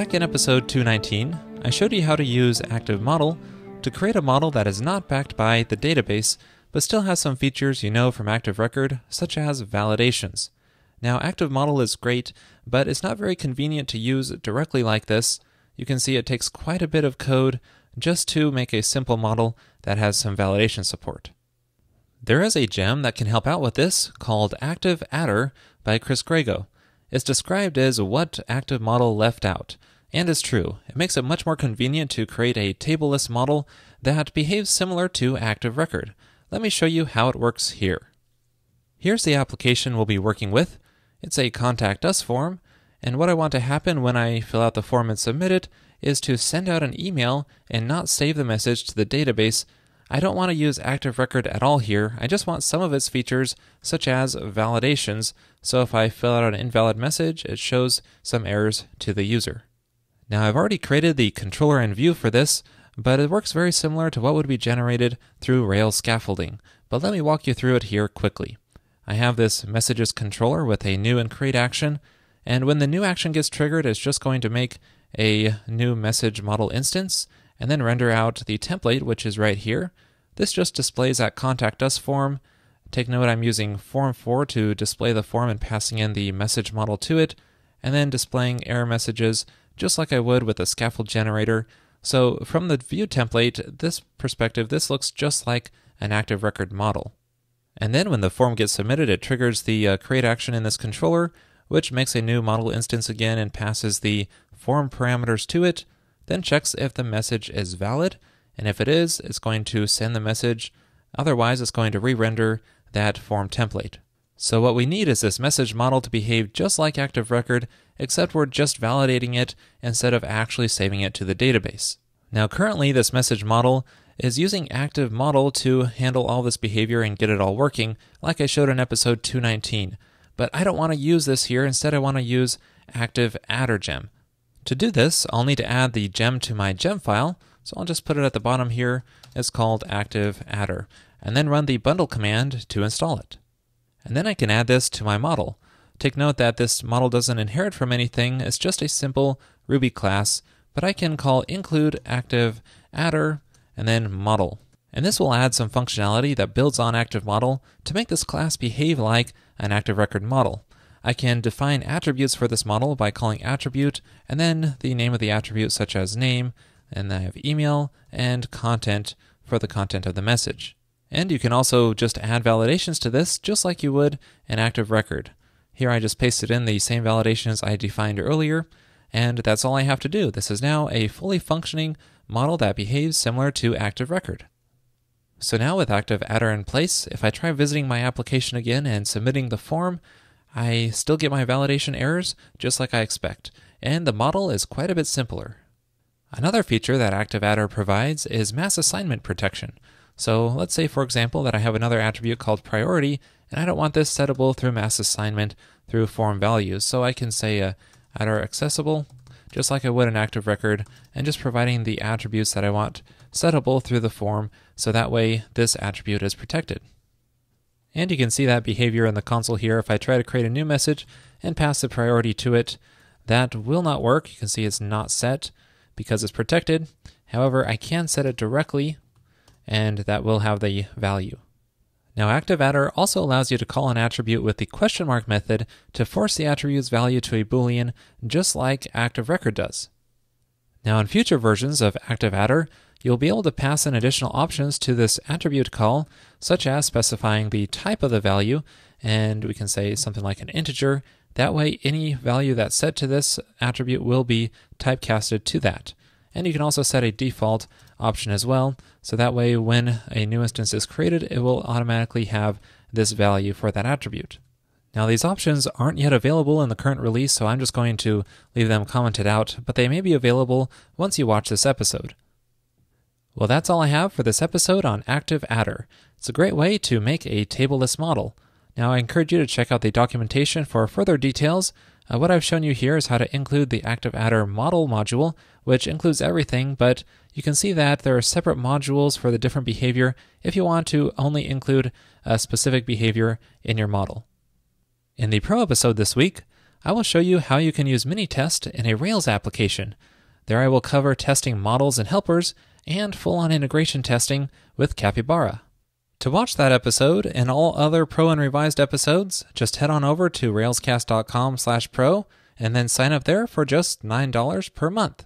Back in episode 219, I showed you how to use ActiveModel to create a model that is not backed by the database, but still has some features you know from Active Record, such as validations. Now, ActiveModel is great, but it's not very convenient to use directly like this. You can see it takes quite a bit of code just to make a simple model that has some validation support. There is a gem that can help out with this called Activeattr by Chris Grego. It's described as what ActiveModel left out, and is true. It makes it much more convenient to create a tableless model that behaves similar to Active Record. Let me show you how it works here. Here's the application we'll be working with. It's a Contact Us form, and what I want to happen when I fill out the form and submit it is to send out an email and not save the message to the database. I don't want to use Active Record at all here. I just want some of its features, such as validations, so if I fill out an invalid message, it shows some errors to the user. Now, I've already created the controller and view for this, but it works very similar to what would be generated through Rails scaffolding. But let me walk you through it here quickly. I have this messages controller with a new and create action, and when the new action gets triggered, it's just going to make a new message model instance, and then render out the template, which is right here. This just displays that Contact Us form. Take note I'm using form4 to display the form and passing in the message model to it, and then displaying error messages just like I would with a scaffold generator. So from the view template, this perspective, this looks just like an Active Record model. And then when the form gets submitted, it triggers the create action in this controller, which makes a new model instance again and passes the form parameters to it, then checks if the message is valid, and if it is, it's going to send the message. Otherwise, it's going to re-render that form template. So what we need is this message model to behave just like Active Record, except we're just validating it instead of actually saving it to the database. Now currently, this message model is using ActiveModel to handle all this behavior and get it all working, like I showed in episode 219. But I don't want to use this here. Instead, I want to use Activeattr gem. To do this, I'll need to add the gem to my gem file, so I'll just put it at the bottom here. It's called Activeattr, and then run the bundle command to install it. And then I can add this to my model. Take note that this model doesn't inherit from anything, it's just a simple Ruby class, but I can call include Activeattr and then model. And this will add some functionality that builds on ActiveModel to make this class behave like an Active Record model. I can define attributes for this model by calling attribute and then the name of the attribute, such as name, and I have email and content for the content of the message. And you can also just add validations to this just like you would an Active Record. Here I just pasted in the same validations I defined earlier, and that's all I have to do. This is now a fully functioning model that behaves similar to Active Record. So now with Activeattr in place, if I try visiting my application again and submitting the form, I still get my validation errors just like I expect, and the model is quite a bit simpler. Another feature that Activeattr provides is mass assignment protection. So let's say, for example, that I have another attribute called priority, and I don't want this settable through mass assignment through form values. So I can say attr accessible, just like I would an Active Record, and just providing the attributes that I want settable through the form, so that way this attribute is protected. And you can see that behavior in the console here. If I try to create a new message and pass the priority to it, that will not work. You can see it's not set because it's protected. However, I can set it directly, and that will have the value. Now, Activeattr also allows you to call an attribute with the question mark method to force the attribute's value to a Boolean, just like Active Record does. Now, in future versions of Activeattr, you'll be able to pass in additional options to this attribute call, such as specifying the type of the value, and we can say something like an integer. That way, any value that's set to this attribute will be typecasted to that. And you can also set a default option as well, so that way when a new instance is created, it will automatically have this value for that attribute. Now, these options aren't yet available in the current release, so I'm just going to leave them commented out, but they may be available once you watch this episode. Well, that's all I have for this episode on Activeattr. It's a great way to make a tableless model. Now, I encourage you to check out the documentation for further details. What I've shown you here is how to include the Activeattr model module, which includes everything, but you can see that there are separate modules for the different behavior if you want to only include a specific behavior in your model. In the Pro episode this week, I will show you how you can use Minitest in a Rails application. There I will cover testing models and helpers and full-on integration testing with Capybara. To watch that episode and all other Pro and Revised episodes, just head on over to railscast.com/pro and then sign up there for just $9 per month.